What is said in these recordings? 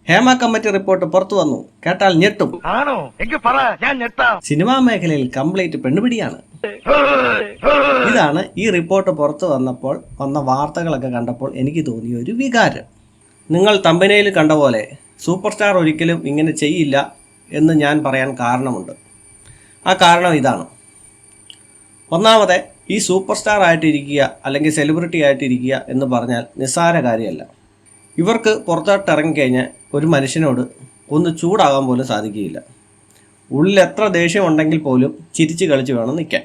Hema committee report പുറത്തു വന്നു. കേട്ടാൽ ഞെട്ടും. ആണോ? എങ്കിൽ പറ, ഞാൻ ഞെട്ടാം. സിനിമാ മേഖലയിൽ കംപ്ലീറ്റ് പെണ്ണുപിടിയാണ്. ഇതാണ് ഈ റിപ്പോർട്ട് പുറത്തു വന്നപ്പോൾ വന്ന വാർത്തകളൊക്കെ കണ്ടപ്പോൾ എനിക്ക് തോന്നിയ ഒരു വികാരം. നിങ്ങൾ തമ്പനയിൽ കണ്ട പോലെ സൂപ്പർ സ്റ്റാർ ഒരിക്കലും ഇങ്ങനെ ചെയ്യില്ല എന്ന് ഞാൻ പറയാൻ കാരണമുണ്ട്. ആ കാരണം ഇതാണ്. ഒന്നാമതെ, ഈ സൂപ്പർ സ്റ്റാർ ആയിട്ടിരിക്കുക അല്ലെങ്കിൽ സെലിബ്രിറ്റി ആയിട്ടിരിക്കുക എന്ന് പറഞ്ഞാൽ നിസ്സാര കാര്യമല്ല. ഇവർക്ക് പുറത്തോട്ട് ഇറങ്ങിക്കഴിഞ്ഞാൽ ഒരു മനുഷ്യനോട് ഒന്ന് ചൂടാകാൻ പോലും സാധിക്കുകയില്ല. ഉള്ളിൽ എത്ര ദേഷ്യം ഉണ്ടെങ്കിൽ പോലും ചിരിച്ച് കളിച്ച് വേണം നിൽക്കാൻ.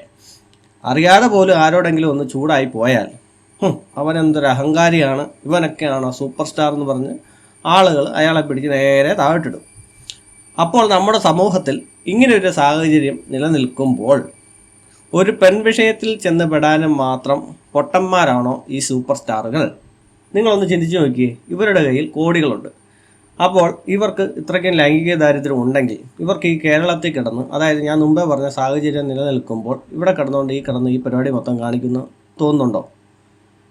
അറിയാതെ പോലും ആരോടെങ്കിലും ഒന്ന് ചൂടായി പോയാൽ അവനെന്തൊരു അഹങ്കാരിയാണ്, ഇവനൊക്കെയാണോ സൂപ്പർ സ്റ്റാർ എന്ന് പറഞ്ഞ് ആളുകൾ അയാളെ പിടിച്ച് നേരെ താഴെട്ടിടും. അപ്പോൾ നമ്മുടെ സമൂഹത്തിൽ ഇങ്ങനെയൊരു സാഹചര്യം നിലനിൽക്കുമ്പോൾ ഒരു പെൺവിഷയത്തിൽ ചെന്ന് പെടാനും മാത്രം പൊട്ടന്മാരാണോ ഈ സൂപ്പർ സ്റ്റാറുകൾ? നിങ്ങളൊന്ന് ചിന്തിച്ച് നോക്കിയേ. ഇവരുടെ കയ്യിൽ കോടികളുണ്ട്. അപ്പോൾ ഇവർക്ക് ഇത്രയ്ക്കും ലൈംഗിക ദാരിദ്ര്യം ഉണ്ടെങ്കിൽ ഇവർക്ക് ഈ കേരളത്തിൽ കിടന്ന്, അതായത് ഞാൻ മുമ്പേ പറഞ്ഞ സാഹചര്യം നിലനിൽക്കുമ്പോൾ ഇവിടെ കിടന്നുകൊണ്ട് ഈ പരിപാടി മൊത്തം കാണിക്കുന്നു തോന്നുന്നുണ്ടോ?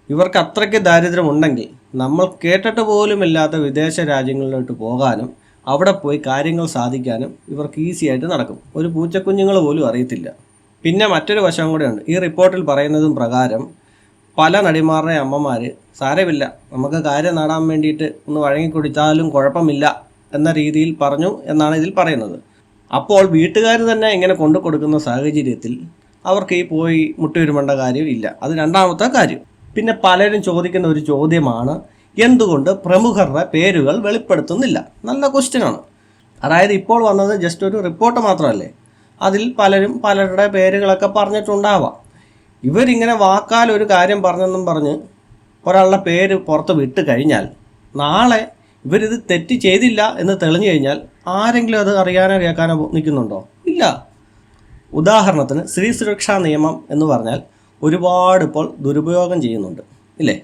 ഇവർക്ക് അത്രയ്ക്ക് ദാരിദ്ര്യം ഉണ്ടെങ്കിൽ നമ്മൾ കേട്ടിട്ട് പോലുമില്ലാത്ത വിദേശ രാജ്യങ്ങളിലോട്ട് പോകാനും അവിടെ പോയി കാര്യങ്ങൾ സാധിക്കാനും ഇവർക്ക് ഈസി ആയിട്ട് നടക്കും. ഒരു പൂച്ചക്കുഞ്ഞുങ്ങൾ പോലും അറിയത്തില്ല. പിന്നെ മറ്റൊരു വശം കൂടെയുണ്ട്. ഈ റിപ്പോർട്ടിൽ പറയുന്നതും പ്രകാരം പല നടിമാരുടെ അമ്മമാർ സാരമില്ല, നമുക്ക് കാര്യം നേടാൻ വേണ്ടിയിട്ട് ഒന്ന് വഴങ്ങിക്കൊടുത്താലും കുഴപ്പമില്ല എന്ന രീതിയിൽ പറഞ്ഞു എന്നാണ് ഇതിൽ പറയുന്നത്. അപ്പോൾ വീട്ടുകാർ തന്നെ ഇങ്ങനെ കൊണ്ടു കൊടുക്കുന്ന സാഹചര്യത്തിൽ അവർക്ക് ഈ പോയി മുട്ടുരുമേണ്ട കാര്യമില്ല. അത് രണ്ടാമത്തെ കാര്യം. പിന്നെ പലരും ചോദിക്കുന്ന ഒരു ചോദ്യമാണ്, എന്തുകൊണ്ട് പ്രമുഖരുടെ പേരുകൾ വെളിപ്പെടുത്തുന്നില്ല? നല്ല ക്വസ്റ്റ്യനാണ്. അതായത് ഇപ്പോൾ വന്നത് ജസ്റ്റ് ഒരു റിപ്പോർട്ട് മാത്രമല്ലേ, അതിൽ പലരും പലരുടെ പേരുകളൊക്കെ പറഞ്ഞിട്ടുണ്ടാവാം. ഇവരിങ്ങനെ വാക്കാൽ ഒരു കാര്യം പറഞ്ഞെന്നും പറഞ്ഞ് ഒരാളുടെ പേര് പുറത്ത് വിട്ട് കഴിഞ്ഞാൽ നാളെ ഇവരിത് തെറ്റ് ചെയ്തില്ല എന്ന് തെളിഞ്ഞു കഴിഞ്ഞാൽ ആരെങ്കിലും അത് അറിയാനോ കേൾക്കാനോ നിൽക്കുന്നുണ്ടോ? ഇല്ല. ഉദാഹരണത്തിന് സ്ത്രീ സുരക്ഷാ നിയമം എന്ന് പറഞ്ഞാൽ ഒരുപാട് ഇപ്പോൾ ദുരുപയോഗം ചെയ്യുന്നുണ്ട് ഇല്ലേ?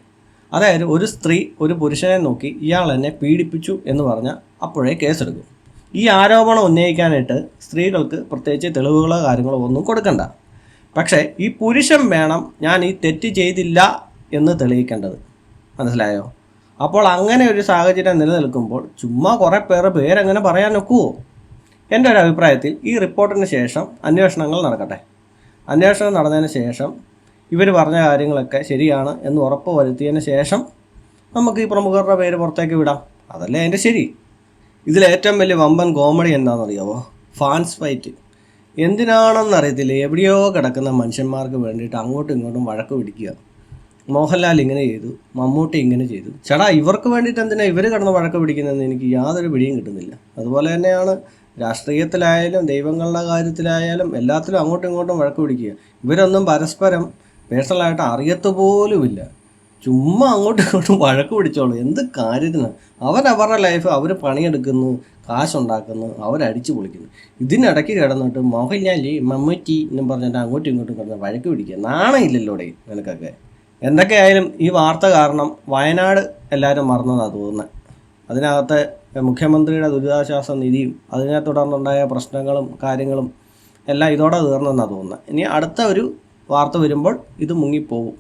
അതായത് ഒരു സ്ത്രീ ഒരു പുരുഷനെ നോക്കി ഇയാൾ എന്നെ പീഡിപ്പിച്ചു എന്ന് പറഞ്ഞാൽ അപ്പോഴേ കേസെടുക്കും. ഈ ആരോപണം ഉന്നയിക്കാനായിട്ട് സ്ത്രീകൾക്ക് പ്രത്യേകിച്ച് തെളിവുകളോ കാര്യങ്ങളോ ഒന്നും കൊടുക്കണ്ട. പക്ഷേ ഈ പുരുഷൻ വേണം ഞാൻ ഈ തെറ്റ് ചെയ്തില്ല എന്ന് തെളിയിക്കേണ്ടത്. മനസ്സിലായോ? അപ്പോൾ അങ്ങനെ ഒരു സാഹചര്യം നിലനിൽക്കുമ്പോൾ ചുമ്മാ കുറേ പേരങ്ങനെ പറയാൻ ഒക്കുമോ? എൻ്റെ ഒരു അഭിപ്രായത്തിൽ ഈ റിപ്പോർട്ടിന് ശേഷം അന്വേഷണങ്ങൾ നടക്കട്ടെ. അന്വേഷണം നടന്നതിന് ശേഷം ഇവർ പറഞ്ഞ കാര്യങ്ങളൊക്കെ ശരിയാണ് എന്ന് ഉറപ്പ് വരുത്തിയതിന് ശേഷം നമുക്ക് ഈ പ്രമുഖരുടെ പേര് പുറത്തേക്ക് വിടാം. അതല്ലേ അതിൻ്റെ ശരി. ഇതിലേറ്റവും വലിയ വമ്പൻ കോമഡി എന്താണെന്നറിയാമോ? Fans fight. എന്തിനാണെന്നറിയത്തില്ല, എവിടെയോ കിടക്കുന്ന മനുഷ്യന്മാർക്ക് വേണ്ടിയിട്ട് അങ്ങോട്ടും ഇങ്ങോട്ടും വഴക്ക് പിടിക്കുക. മോഹൻലാൽ ഇങ്ങനെ ചെയ്തു, മമ്മൂട്ടി ഇങ്ങനെ ചെയ്തു. ചേട്ടാ, ഇവർക്ക് വേണ്ടിയിട്ട് എന്തിനാണ് ഇവർ കിടന്ന് വഴക്ക് പിടിക്കുന്നതെന്ന് എനിക്ക് യാതൊരു പിടിയും കിട്ടുന്നില്ല. അതുപോലെ തന്നെയാണ് രാഷ്ട്രീയത്തിലായാലും ദൈവങ്ങളുടെ കാര്യത്തിലായാലും എല്ലാത്തിലും അങ്ങോട്ടും ഇങ്ങോട്ടും വഴക്ക് പിടിക്കുക. ഇവരൊന്നും പരസ്പരം പേഴ്സണലായിട്ട് അറിയത്തുപോലുമില്ല. ചുമ്മാ അങ്ങോട്ടും ഇങ്ങോട്ടും വഴക്ക് പിടിച്ചോളൂ. എന്ത് കാര്യത്തിന്? അവരവരുടെ ലൈഫ് അവർ പണിയെടുക്കുന്നു, കാശുണ്ടാക്കുന്നു, അവരടിച്ചു പൊളിക്കുന്നു. ഇതിനിടയ്ക്ക് കിടന്നിട്ട് മോഹൻലാൽ മമ്മൂറ്റി എന്നും പറഞ്ഞിട്ട് അങ്ങോട്ടും ഇങ്ങോട്ടും കിടന്ന് വഴക്ക് പിടിക്കുക. നാണയില്ലല്ലോടെ നിനക്കൊക്കെ. എന്തൊക്കെയായാലും ഈ വാർത്ത കാരണം വയനാട് എല്ലാവരും മറന്നതാണ് തോന്നുന്നത്. അതിനകത്തെ മുഖ്യമന്ത്രിയുടെ ദുരിതാശ്വാസ നിധിയും അതിനെ തുടർന്നുണ്ടായ പ്രശ്നങ്ങളും കാര്യങ്ങളും എല്ലാം ഇതോടെ തീർന്നെന്നാണ് തോന്നുന്നത്. ഇനി അടുത്ത ഒരു വാർത്ത വരുമ്പോൾ ഇത് മുങ്ങിപ്പോവും.